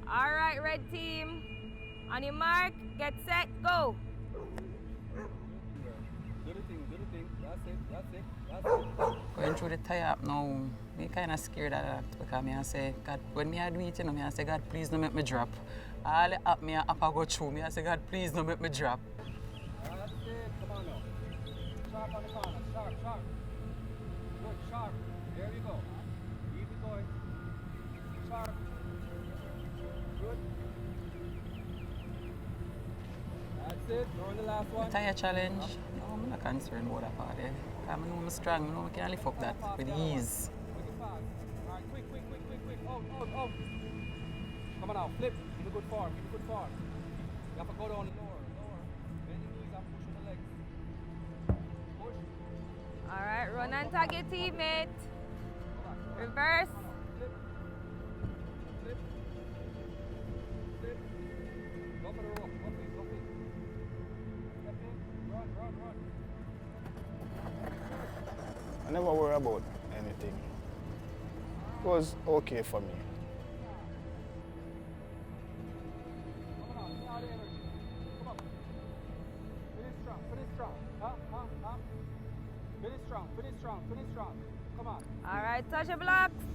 All right, red team. On your mark, get set, go. Do the thing. That's it. Going through the tie up now, me kind of scared of that because me I say, God, when me I do it, me I say, God, please don't make me drop. All the up me up I go through, me I say, God, please don't make me drop. That's it. Come on now. Sharp on the corner. Sharp. Good, sharp. There we go. Keep it going. Sharp. Good. That's it. We're on the last one. Tire challenge, no, I'm not concerned about that part. I know I'm strong, I know I can lift up that with ease. Make it fast. All right, quick. Out. Come on now, flip. Keep a good form. You have to go down lower. Bend your knees and push with the legs. Push. All right, run and tag your teammate. Reverse. Flip. Go for the rope. Go quick. Step in. Run. I never worry about anything. It was okay for me. Come on, see all the energy. Come on. Finish strong. Up. Finish strong. Come on. All right, touch your blocks.